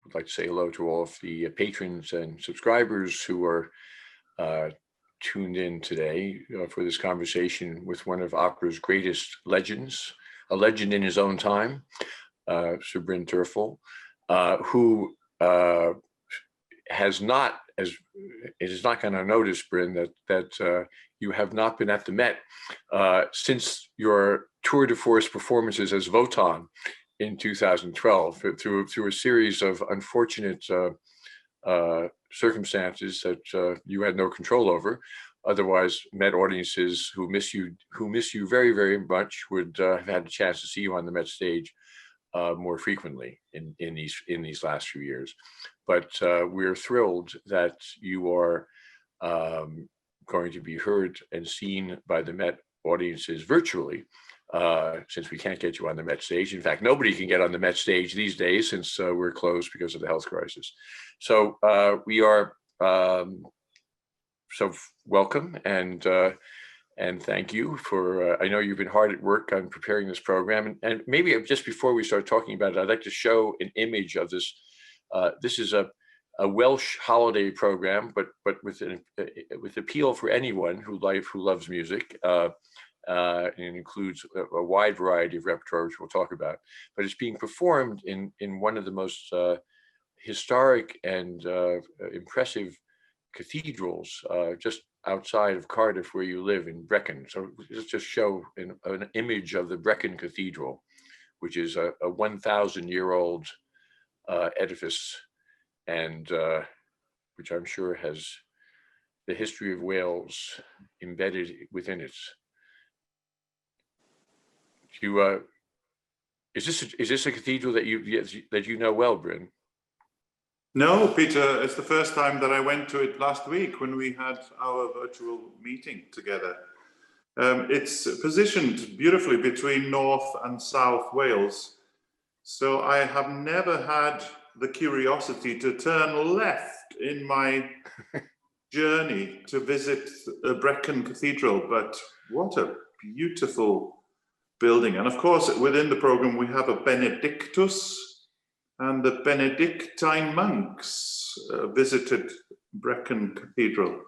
would like to say hello to all of the patrons and subscribers who are tuned in today for this conversation with one of opera's greatest legends, a legend in his own time, Sir Bryn Terfel, who has not, as it is not going to notice, Bryn, that you have not been at the Met since your tour de force performances as Wotan in 2012, through a series of unfortunate circumstances that you had no control over. Otherwise, Met audiences who miss you very, very much would have had a chance to see you on the Met stage more frequently in these last few years. But we're thrilled that you are going to be heard and seen by the Met audiences virtually, since we can't get you on the Met stage. In fact, nobody can get on the Met stage these days since we're closed because of the health crisis. So we are so welcome and thank you for, I know you've been hard at work on preparing this program. And maybe just before we start talking about it, I'd like to show an image of this. This is a Welsh holiday program, but with appeal for anyone who loves music. And it includes a wide variety of repertoire, which we'll talk about. But it's being performed in one of the most historic and impressive cathedrals just outside of Cardiff, where you live, in Brecon. So let's just show an image of the Brecon Cathedral, which is a 1,000-year-old edifice, and which I'm sure has the history of Wales embedded within it. Is this a cathedral that you know well, Bryn? No, Peter, it's the first time that I went to it last week when we had our virtual meeting together. It's positioned beautifully between North and South Wales. So I have never had the curiosity to turn left in my journey to visit Brecon Cathedral, but what a beautiful building. And of course, within the program, we have a Benedictus, and the Benedictine monks visited Brecon Cathedral.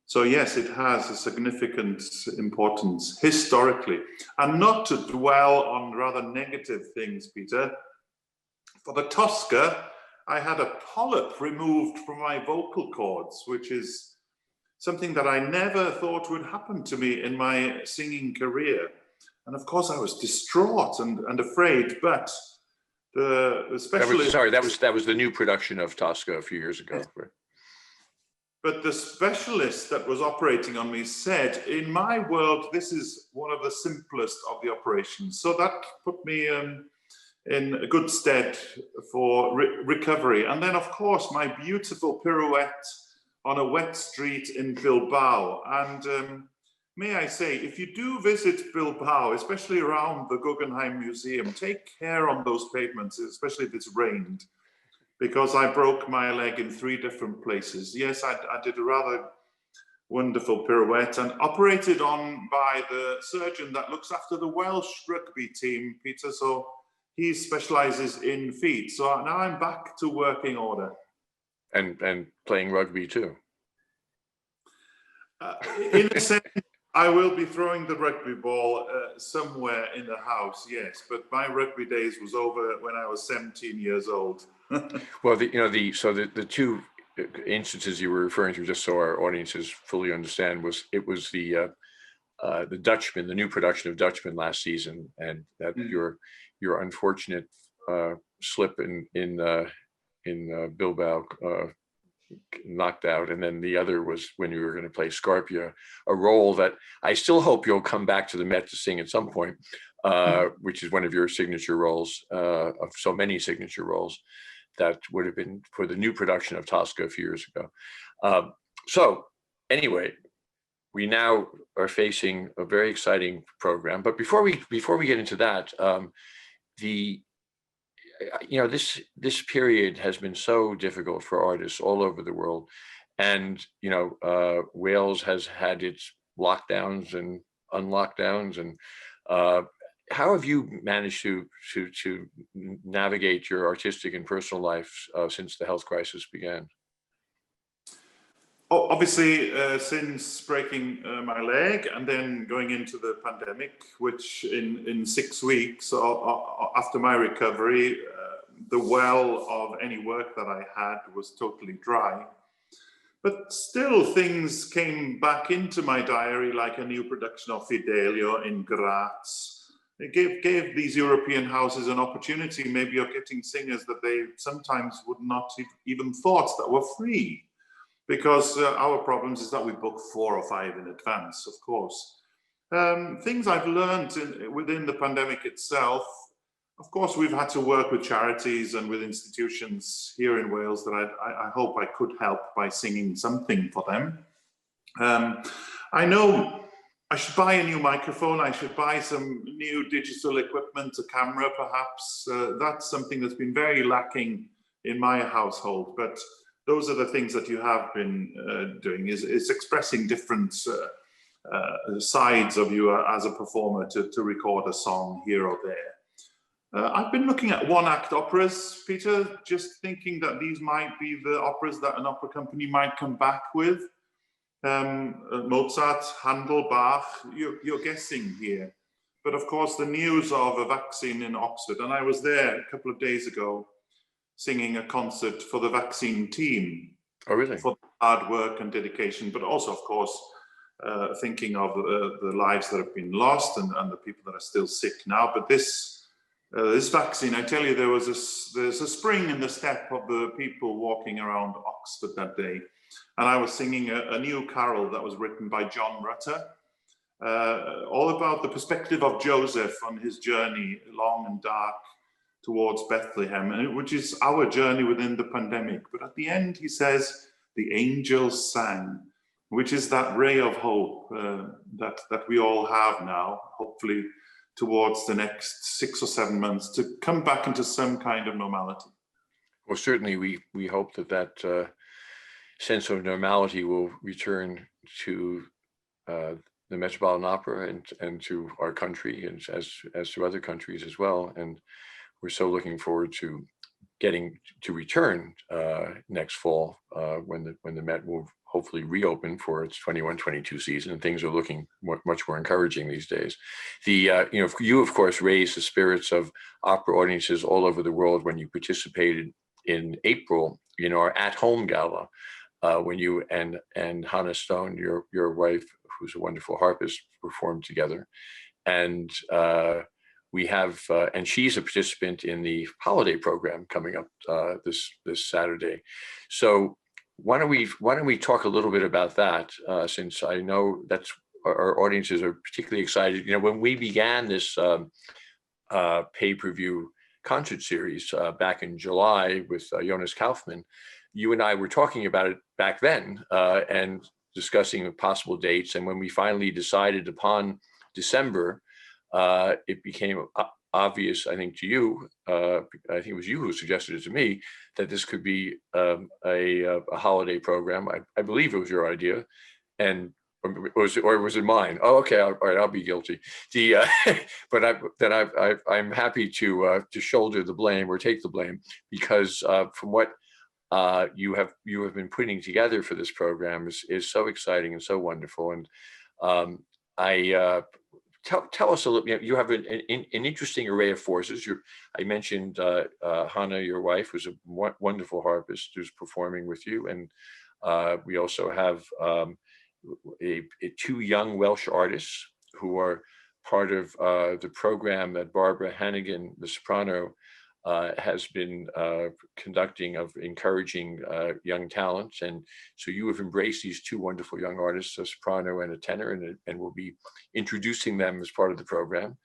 So yes, it has a significant importance historically. And not to dwell on rather negative things, Peter, for the Tosca, I had a polyp removed from my vocal cords, which is something that I never thought would happen to me in my singing career. And of course I was distraught and afraid, but the specialist... That was the new production of Tosca a few years ago. Right? But the specialist that was operating on me said, in my world, this is one of the simplest of the operations. So that put me in a good stead for recovery. And then, of course, my beautiful pirouette on a wet street in Bilbao. And may I say, if you do visit Bilbao, especially around the Guggenheim Museum, take care on those pavements, especially if it's rained, because I broke my leg in 3 different places. Yes, I did a rather wonderful pirouette and operated on by the surgeon that looks after the Welsh rugby team, Peter. So he specializes in feet. So now I'm back to working order. And playing rugby too. In a sense, I will be throwing the rugby ball somewhere in the house, yes. But my rugby days was over when I was 17 years old. Well, the 2 instances you were referring to, just so our audiences fully understand, was the Dutchman, the new production of Dutchman last season, and that your unfortunate slip in Bilbao knocked out, and then the other was when you were going to play Scarpia, a role that I still hope you'll come back to the Met to sing at some point, which is one of your signature roles, of so many signature roles that would have been for the new production of Tosca a few years ago. So anyway, we now are facing a very exciting program. But before we get into that, this period has been so difficult for artists all over the world, and Wales has had its lockdowns and unlockdowns, and how have you managed to navigate your artistic and personal life since the health crisis began? Oh, obviously, since breaking my leg and then going into the pandemic, which in 6 weeks after my recovery, the well of any work that I had was totally dry. But still, things came back into my diary, like a new production of Fidelio in Graz. It gave these European houses an opportunity. Maybe you're getting singers that they sometimes would not even thought that were free. Because our problems is that we book 4 or 5 in advance, of course. Things I've learned within the pandemic itself, of course, we've had to work with charities and with institutions here in Wales that I hope I could help by singing something for them. I know I should buy a new microphone, I should buy some new digital equipment, a camera perhaps. That's something that's been very lacking in my household, but those are the things that you have been doing, is expressing different sides of you as a performer to record a song here or there. I've been looking at one-act operas, Peter, just thinking that these might be the operas that an opera company might come back with. Mozart, Handel, Bach, you're guessing here. But of course, the news of a vaccine in Oxford, and I was there a couple of days ago, singing a concert for the vaccine team. Oh, really? For hard work and dedication, but also, of course, thinking of the lives that have been lost and the people that are still sick now. But this vaccine, I tell you, there's a spring in the step of the people walking around Oxford that day. And I was singing a new carol that was written by John Rutter, all about the perspective of Joseph on his journey, long and dark, towards Bethlehem, which is our journey within the pandemic. But at the end, he says, the angels sang, which is that ray of hope that we all have now, hopefully towards the next 6 or 7 months, to come back into some kind of normality. Well, certainly we hope that sense of normality will return to the Metropolitan Opera and to our country, and as to other countries as well. And we're so looking forward to getting to return next fall when the Met will hopefully reopen for its 21-22 season, and things are looking much more encouraging these days. You of course raised the spirits of opera audiences all over the world when you participated in April, our at-home gala, when you and Hannah Stone, your wife, who's a wonderful harpist, performed together, and we have, and she's a participant in the holiday program coming up this Saturday. So why don't we talk a little bit about that, since I know that's our audiences are particularly excited. When we began this pay-per-view concert series back in July with Jonas Kaufmann, you and I were talking about it back then and discussing possible dates. And when we finally decided upon December, it became obvious, I think, to you, I think it was you who suggested it to me, that this could be a holiday program. I believe it was your idea, and was it mine? Oh, okay, all right, I'll be guilty. But I'm happy to shoulder the blame or take the blame, because from what you have been putting together for this program is so exciting and so wonderful. And Tell us a little. You have an interesting array of forces. I mentioned Hannah, your wife, who's a wonderful harpist who's performing with you, and we also have 2 young Welsh artists who are part of the program that Barbara Hannigan, the soprano, has been conducting, of encouraging young talents. And so you have embraced these 2 wonderful young artists, a soprano and a tenor, and will be introducing them as part of the program.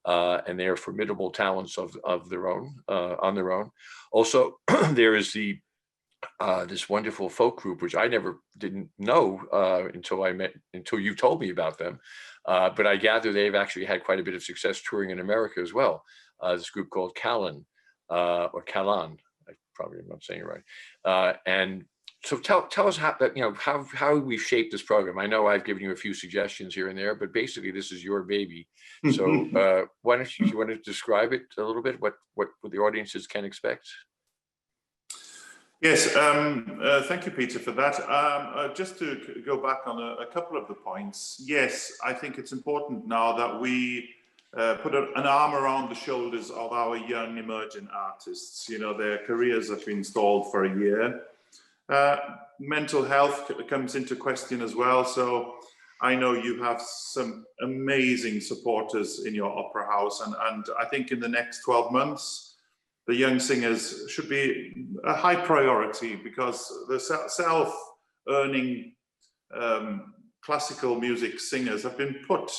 And they are formidable talents of their own, on their own. Also, there is this wonderful folk group, which I didn't know until you told me about them. But I gather they've actually had quite a bit of success touring in America as well. This group called Callan, or Callan, I probably am not saying it right. And So tell us how that, how we've shaped this program. I know I've given you a few suggestions here and there, but basically this is your baby. So why don't you want to describe it a little bit, what the audiences can expect? Yes, thank you, Peter, for that. Just to go back on a couple of the points. Yes, I think it's important now that we put an arm around the shoulders of our young emerging artists. Their careers have been stalled for a year. Mental health comes into question as well. So I know you have some amazing supporters in your opera house, and I think in the next 12 months, the young singers should be a high priority, because the self-earning classical music singers have been put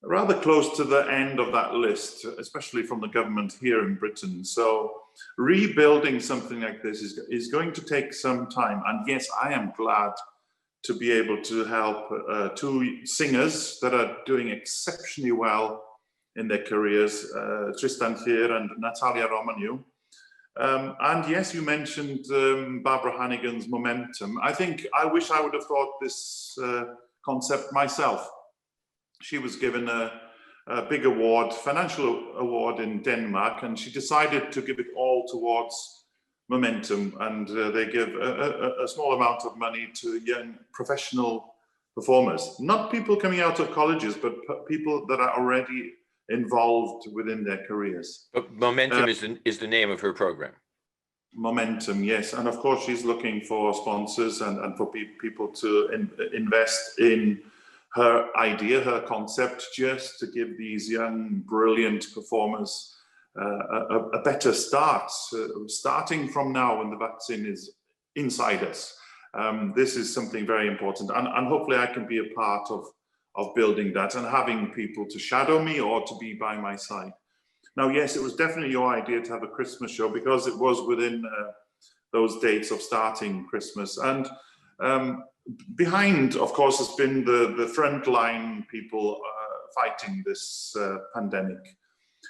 rather close to the end of that list, especially from the government here in Britain. So rebuilding something like this is going to take some time. And yes, I am glad to be able to help two singers that are doing exceptionally well in their careers, Tristan Thier and Natalia Romaniu. And yes, you mentioned Barbara Hannigan's Momentum. I wish I would have thought this concept myself. She was given a big award, financial award in Denmark, and she decided to give it all towards Momentum, and they give a small amount of money to young professional performers, not people coming out of colleges, but people that are already involved within their careers. But Momentum is the name of her program. Momentum, yes. And of course, she's looking for sponsors and for people to invest in her idea, her concept, just to give these young, brilliant performers a better start. Starting from now, when the vaccine is inside us, this is something very important. And hopefully I can be a part of building that and having people to shadow me or to be by my side. Now, yes, it was definitely your idea to have a Christmas show, because it was within those dates of starting Christmas. And behind, of course, has been the frontline people fighting this pandemic.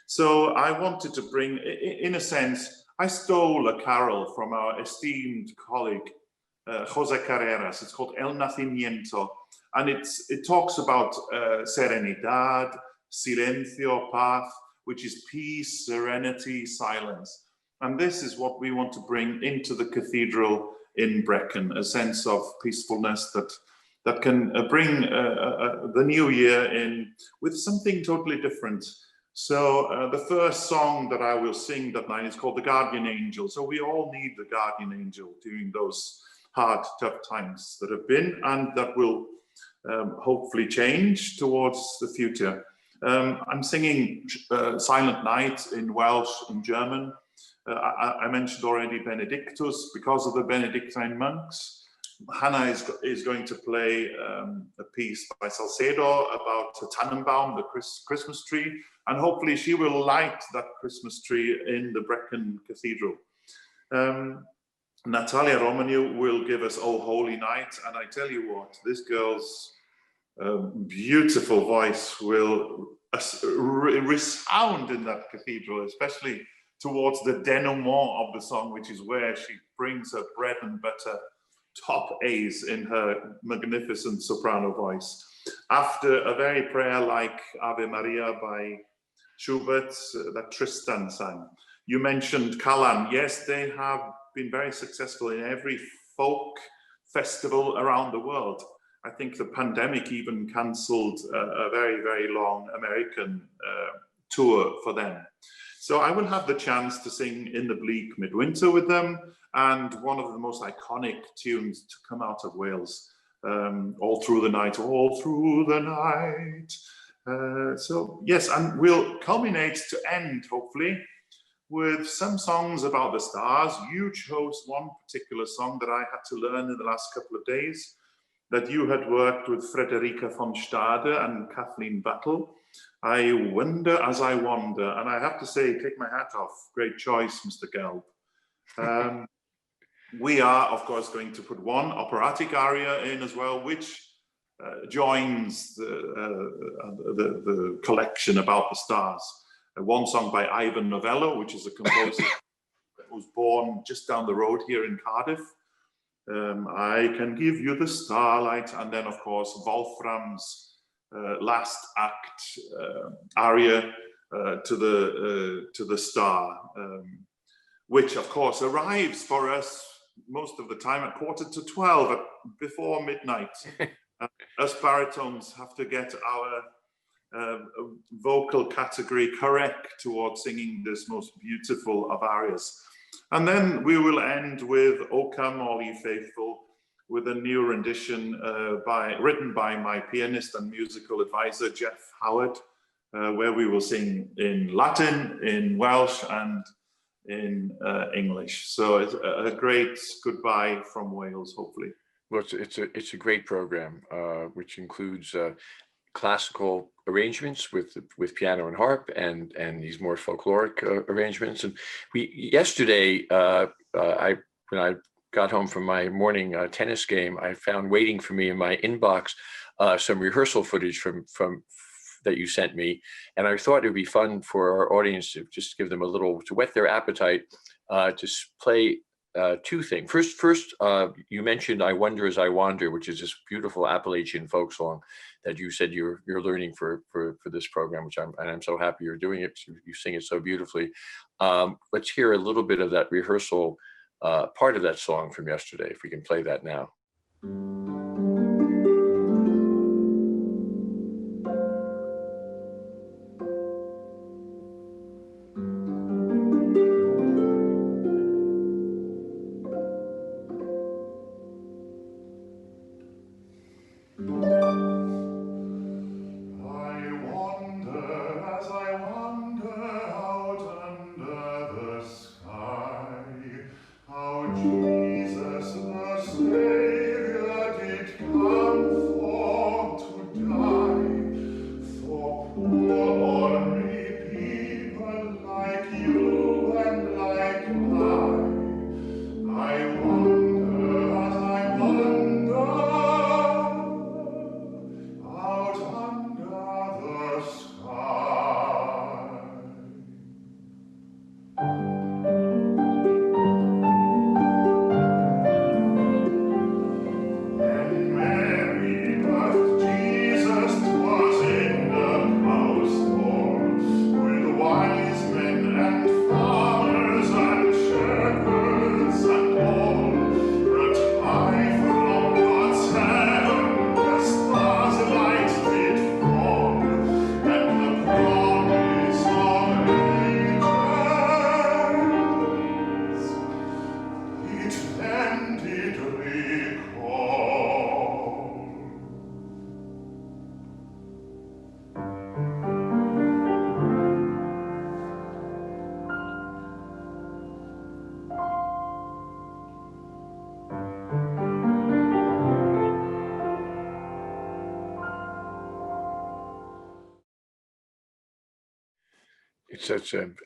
So I wanted to bring, in a sense, I stole a carol from our esteemed colleague, Jose Carreras. It's called El Nacimiento. And it talks about serenidad, silencio, paz, which is peace, serenity, silence. And this is what we want to bring into the cathedral in Brecon, a sense of peacefulness that can bring the new year in with something totally different. So the first song that I will sing that night is called The Guardian Angel. So we all need the guardian angel during those hard, tough times that have been and that will hopefully change towards the future. I'm singing Silent Night in Welsh, in German. I mentioned already Benedictus, because of the Benedictine monks. Hannah is going to play a piece by Salcedo about the Tannenbaum, the Christmas tree, and hopefully she will light that Christmas tree in the Brecon Cathedral. Natalia Romaniu will give us Oh Holy Night, and I tell you what, this girl's beautiful voice will resound in that cathedral, especially towards the denouement of the song, which is where she brings her bread and butter top A's in her magnificent soprano voice. After a very prayer-like Ave Maria by Schubert that Tristan sang. You mentioned Callan. Yes, they have been very successful in every folk festival around the world. I think the pandemic even cancelled a very, very long American tour for them. So I will have the chance to sing In the Bleak Midwinter with them, and one of the most iconic tunes to come out of Wales, All Through the Night, All Through the Night. So yes, and we'll culminate to end, hopefully, with some songs about the stars. You chose one particular song that I had to learn in the last couple of days, that you had worked with Frederica von Stade and Kathleen Battle. I Wonder As I Wander, and I have to say, take my hat off. Great choice, Mr. Gelb. We are, of course, going to put one operatic aria in as well, which joins the collection about the stars. One song by Ivan Novello, which is a composer that was born just down the road here in Cardiff. I can give you the starlight, and then of course Wolfram's last act aria to the star, which of course arrives for us most of the time at 11:45, before midnight. Us baritones have to get our vocal category correct towards singing this most beautiful of arias. And then we will end with "O Come All Ye Faithful," with a new rendition written by my pianist and musical advisor, Jeff Howard, where we will sing in Latin, in Welsh, and in English. So it's a great goodbye from Wales, hopefully. Well, it's a great program, which includes classical arrangements with piano and harp, and these more folkloric arrangements. And yesterday, when I got home from my morning tennis game, I found waiting for me in my inbox some rehearsal footage from that you sent me, and I thought it would be fun for our audience to just give them a little, to whet their appetite, to play two things. First, you mentioned "I Wonder as I Wander," which is this beautiful Appalachian folk song that you said you're learning for this program, which I'm so happy you're doing it. You sing it so beautifully. Let's hear a little bit of that rehearsal part of that song from yesterday, if we can play that now.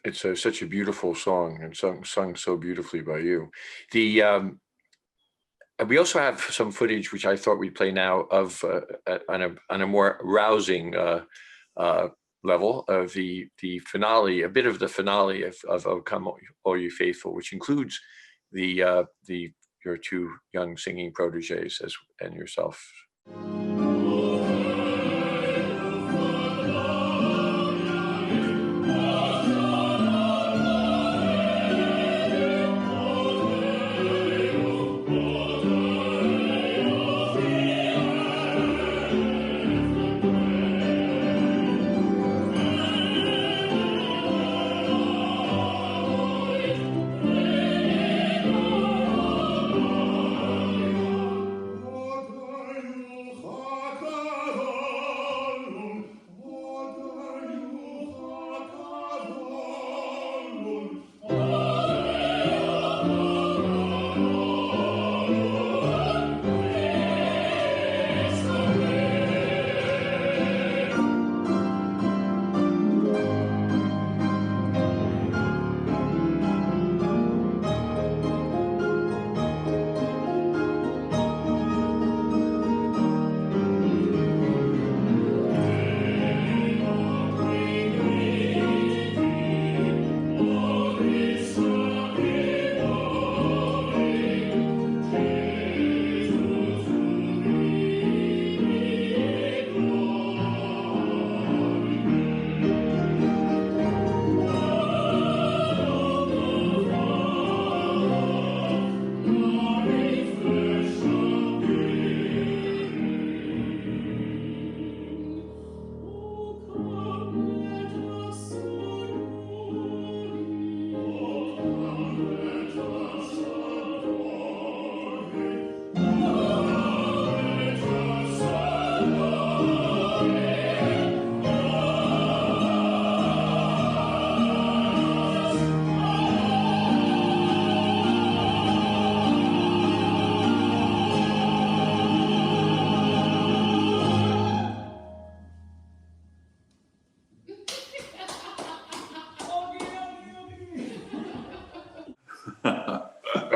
It's such a beautiful song, and sung so beautifully by you. We also have some footage which I thought we'd play now of on a more rousing level of the finale, a bit of the finale of "O Come All You Faithful," which includes your two young singing proteges and yourself.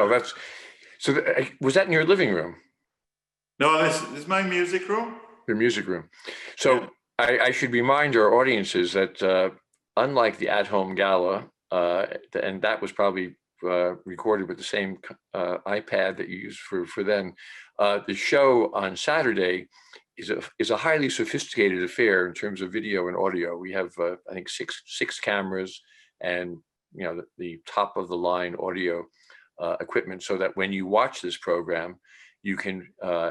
Oh, that's so. Was that in your living room? No, this is my music room. Your music room. So I should remind our audiences that unlike the at-home gala, and that was probably recorded with the same iPad that you used for then, the show on Saturday is a highly sophisticated affair in terms of video and audio. We have I think six cameras and the top of the line audio equipment, so that when you watch this program, you can,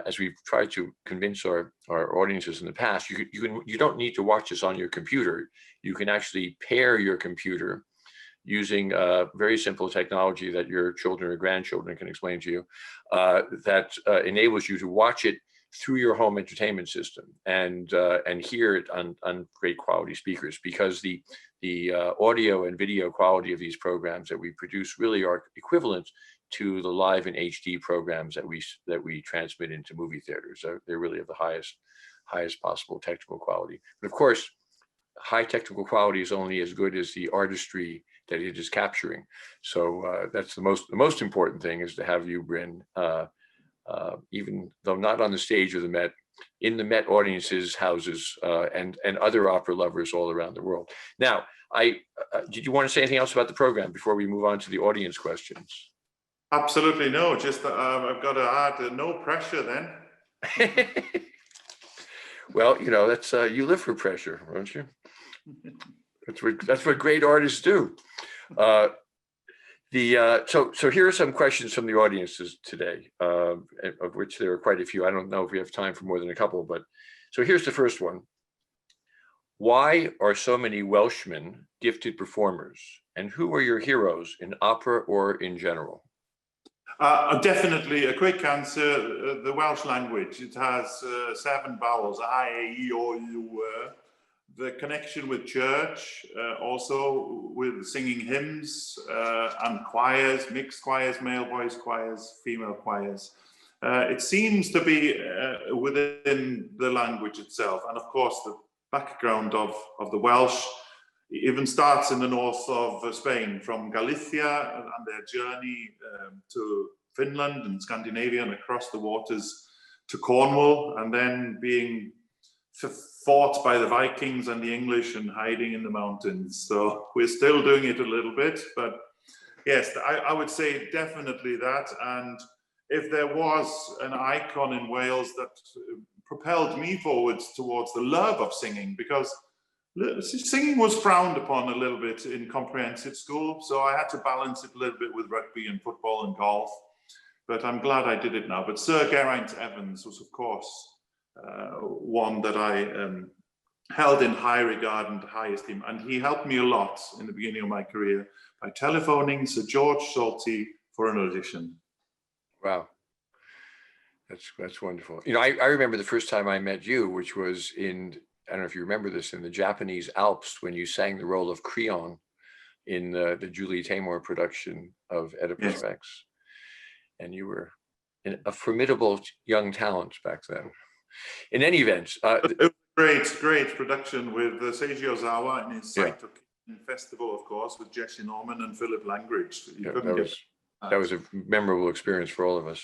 as we've tried to convince our audiences in the past, you don't need to watch this on your computer. You can actually pair your computer using very simple technology that your children or grandchildren can explain to you, that enables you to watch it through your home entertainment system and hear it on great quality speakers, because the audio and video quality of these programs that we produce really are equivalent to the live and HD programs that we transmit into movie theaters. They're really of the highest possible technical quality. But of course, high technical quality is only as good as the artistry that it is capturing. So that's the most important thing, is to have you, Bryn, even though not on the stage of the Met, in the Met audiences' houses, and other opera lovers all around the world. Now, did you want to say anything else about the program before we move on to the audience questions? Absolutely no. Just I've got to add, no pressure then. Well, that's you live for pressure, don't you? That's what great artists do. So here are some questions from the audiences today, of which there are quite a few. I don't know if we have time for more than a couple, but so here's the first one. Why are so many Welshmen gifted performers, and who are your heroes in opera or in general? Definitely a quick answer, the Welsh language. It has 7 vowels, I, A, E, O, U, the connection with church, also with singing hymns and choirs, mixed choirs, male voice choirs, female choirs. It seems to be within the language itself. And of course, the background of the Welsh even starts in the north of Spain, from Galicia and their journey to Finland and Scandinavia and across the waters to Cornwall, and then being fought by the Vikings and the English and hiding in the mountains. So we're still doing it a little bit, but yes, I would say definitely that. And if there was an icon in Wales that propelled me forwards towards the love of singing, because singing was frowned upon a little bit in comprehensive school, so I had to balance it a little bit with rugby and football and golf, but I'm glad I did it now. But Sir Geraint Evans was, of course, one that I held in high regard and high esteem, and he helped me a lot in the beginning of my career by telephoning Sir George Solti for an audition. Wow. That's wonderful. I remember the first time I met you, which was I don't know if you remember this, in the Japanese Alps, when you sang the role of Creon in the Julie Taymor production of Oedipus Rex. And you were a formidable young talent back then. In any event, it was great production with Seiji Ozawa and his Saito Festival, of course, with Jesse Norman and Philip Langridge. That was a memorable experience for all of us.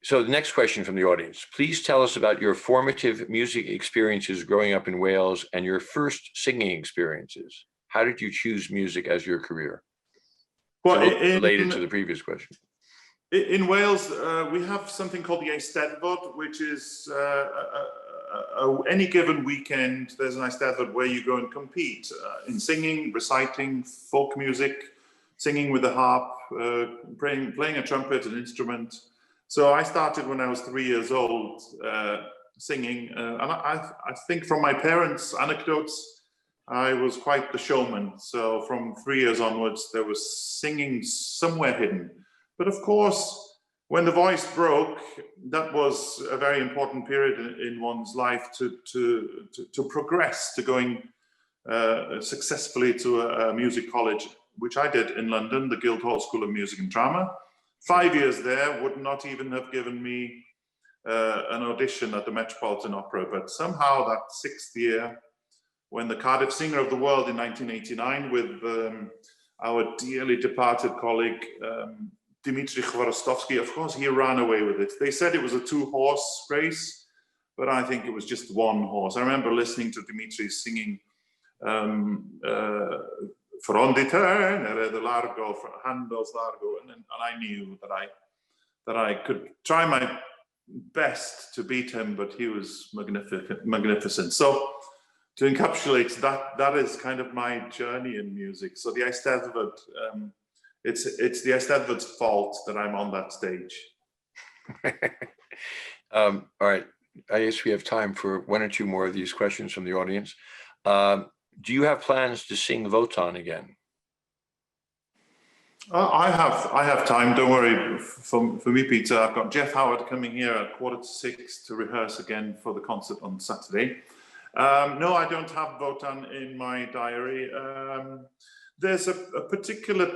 So the next question from the audience: please tell us about your formative music experiences growing up in Wales and your first singing experiences. How did you choose music as your career? Well, related to the previous question. In Wales, we have something called the Eisteddfod, which is any given weekend, there's an Eisteddfod where you go and compete in singing, reciting, folk music, singing with the harp, playing a trumpet, an instrument. So I started when I was 3 years old singing, and I think from my parents' anecdotes, I was quite the showman. So from 3 years onwards, there was singing somewhere hidden. But of course, when the voice broke, that was a very important period in one's life to progress to going successfully to a music college, which I did in London, the Guildhall School of Music and Drama. 5 years there would not even have given me an audition at the Metropolitan Opera, but somehow that 6th year, when the Cardiff Singer of the World in 1989 with our dearly departed colleague Dmitry Chvorostovsky, of course, he ran away with it. They said it was a 2-horse race, but I think it was just 1 horse. I remember listening to Dmitry singing Fronte tenere largo, handles largo, and I knew that I could try my best to beat him, but he was magnificent. So to encapsulate that is kind of my journey in music. So the Eisteddfod, it's the Eisteddfod's fault that I'm on that stage. All right, I guess we have time for 1 or 2 more of these questions from the audience. Do you have plans to sing Wotan again? I have time. Don't worry. For me, Peter, I've got Jeff Howard coming here at 5:45 to rehearse again for the concert on Saturday. No, I don't have Wotan in my diary. There's a particular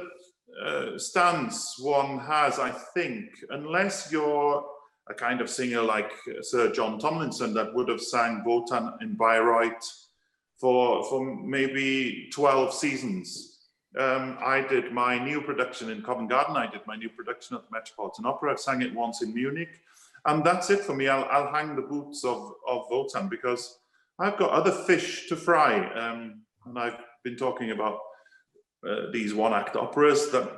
stance one has, I think, unless you're a kind of singer like Sir John Tomlinson that would have sang Wotan in Bayreuth for maybe 12 seasons. I did my new production in Covent Garden. I did my new production at the Metropolitan Opera. I sang it once in Munich. And that's it for me. I'll hang the boots of Wotan because I've got other fish to fry. And I've been talking about these 1-act operas that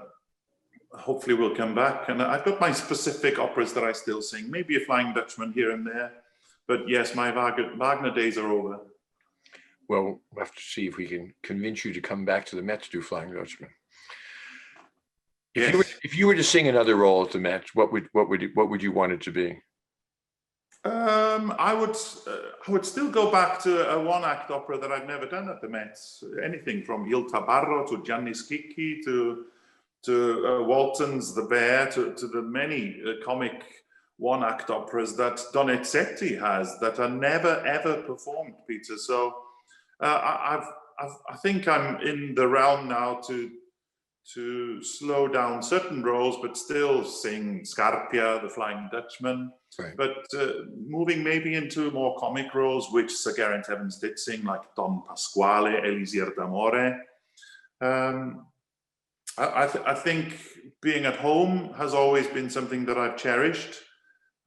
hopefully will come back. And I've got my specific operas that I still sing, maybe a Flying Dutchman here and there. But yes, my Wagner days are over. Well, we'll have to see if we can convince you to come back to the Met to do Flying Dutchman. If you were to sing another role at the Met, what would you want it to be? I would still go back to a 1-act opera that I've never done at the Met. Anything from Il Tabarro to Gianni Schicchi to Walton's The Bear to the many comic 1-act operas that Donizetti has that are never ever performed, Peter. So I think I'm in the realm now to slow down certain roles, but still sing Scarpia, the Flying Dutchman. Right. But moving maybe into more comic roles, which Sir Geraint Evans did sing, like Don Pasquale, Elisir d'Amore. I think being at home has always been something that I've cherished.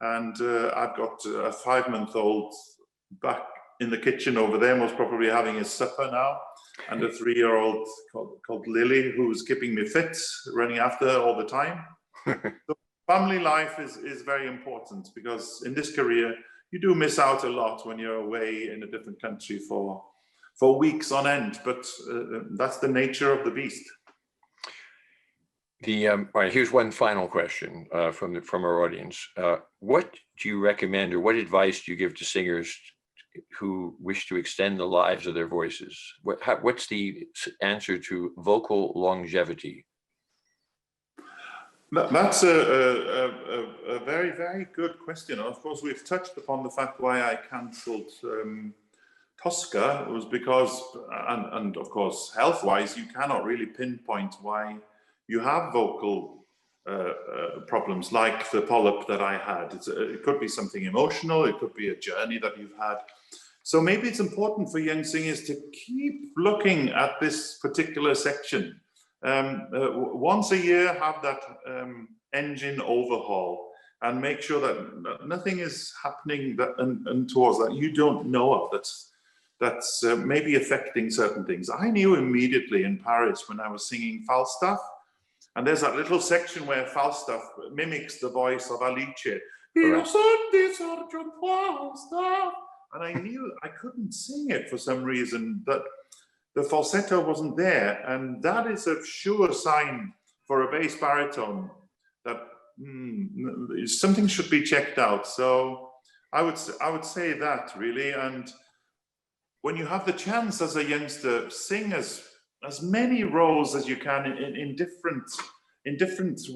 And I've got a 5-month-old back in the kitchen over there, most probably having his supper now, and a 3-year-old called Lily, who's keeping me fit, running after her all the time. So family life is very important because in this career, you do miss out a lot when you're away in a different country for weeks on end, but that's the nature of the beast. All right, here's one final question from our audience. What do you recommend, or what advice do you give to singers who wish to extend the lives of their voices? What's the answer to vocal longevity? That's a very, very good question. Of course, we've touched upon the fact why I cancelled Tosca was because, and of course, health-wise, you cannot really pinpoint why you have vocal problems like the polyp that I had. It could be something emotional, it could be a journey that you've had. So maybe it's important for young singers to keep looking at this particular section. Once a year, have that engine overhaul and make sure that nothing is happening and towards that you don't know of that's maybe affecting certain things. I knew immediately in Paris when I was singing Falstaff, and there's that little section where Falstaff mimics the voice of Alice. And I knew I couldn't sing it for some reason, that the falsetto wasn't there. And that is a sure sign for a bass baritone that something should be checked out. So I would say that really. And when you have the chance as a youngster, sing as many roles as you can in different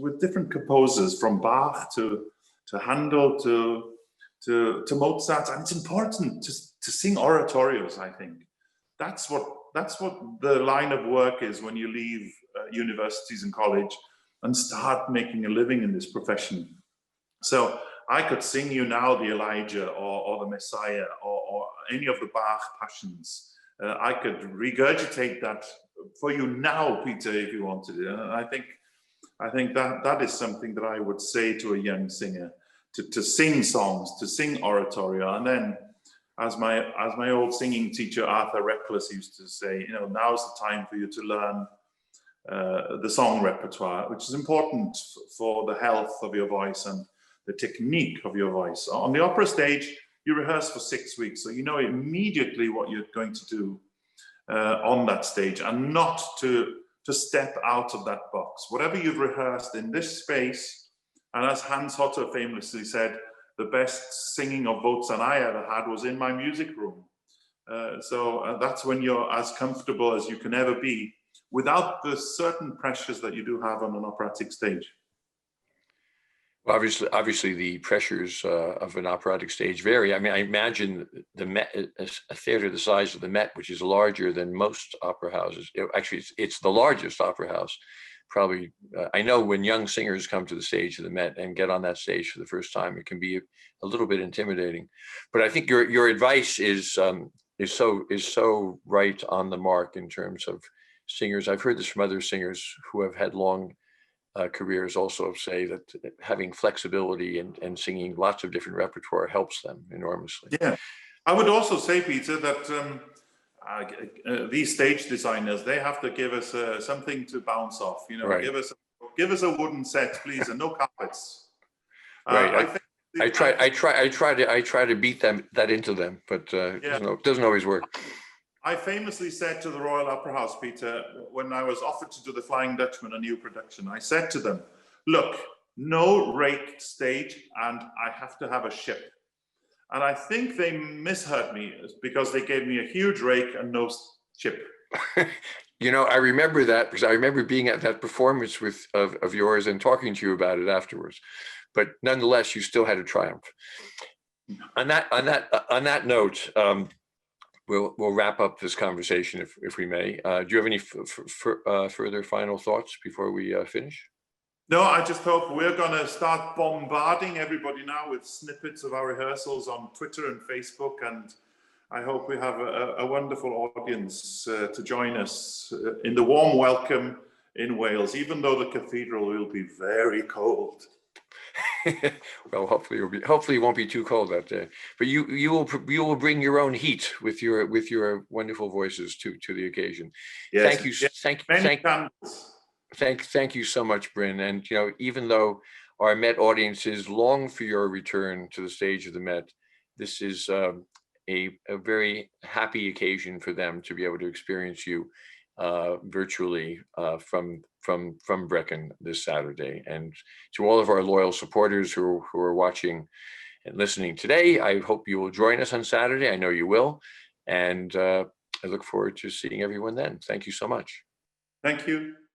with different composers, from Bach to Handel to Mozart. And it's important to sing oratorios. I think that's what the line of work is when you leave universities and college and start making a living in this profession. So I could sing you now the Elijah or the Messiah or any of the Bach passions. I could regurgitate that for you now, Peter, if you wanted it. And I think I think that is something that I would say to a young singer, to sing songs, to sing oratorio. And then, as my old singing teacher, Arthur Reckless, used to say, you know, now's the time for you to learn the song repertoire, which is important for the health of your voice and the technique of your voice. On the opera stage, you rehearse for 6 weeks, so you know immediately what you're going to do on that stage, and not to step out of that box. Whatever you've rehearsed in this space, and as Hans Hotter famously said, the best singing of Boatswain I ever had was in my music room. So that's when you're as comfortable as you can ever be, without the certain pressures that you do have on an operatic stage. Well, obviously, the pressures of an operatic stage vary. I mean, I imagine the Met, a theater the size of the Met, which is larger than most opera houses. Actually, it's the largest opera house. Probably, I know when young singers come to the stage of the Met and get on that stage for the first time, it can be a little bit intimidating. But I think your advice is so right on the mark in terms of singers. I've heard this from other singers who have had long careers also say that having flexibility and singing lots of different repertoire helps them enormously. Yeah, I would also say, Peter, that these stage designers, they have to give us something to bounce off. You know, right. give us a wooden set, please, and no carpets. Right. I try to beat that into them, but doesn't always work. I famously said to the Royal Opera House, Peter, when I was offered to do the Flying Dutchman, a new production, I said to them, look, no raked stage, and I have to have a ship. And I think they misheard me because they gave me a huge rake and no ship. You know, I remember that because I remember being at that performance of yours and talking to you about it afterwards. But nonetheless, you still had a triumph. On that note, we'll wrap up this conversation if we may. Do you have any further final thoughts before we finish? No, I just hope we're going to start bombarding everybody now with snippets of our rehearsals on Twitter and Facebook, and I hope we have a wonderful audience to join us in the warm welcome in Wales, even though the cathedral will be very cold. Well, hopefully it won't be too cold that day. But you will bring your own heat with your wonderful voices to the occasion. Yes. Thank you so much, Bryn. And you know, even though our Met audiences long for your return to the stage of the Met, this is a very happy occasion for them to be able to experience you virtually from Brecon this Saturday. And to all of our loyal supporters who are watching and listening today, I hope you will join us on Saturday. I know you will. And I look forward to seeing everyone then. Thank you so much. Thank you.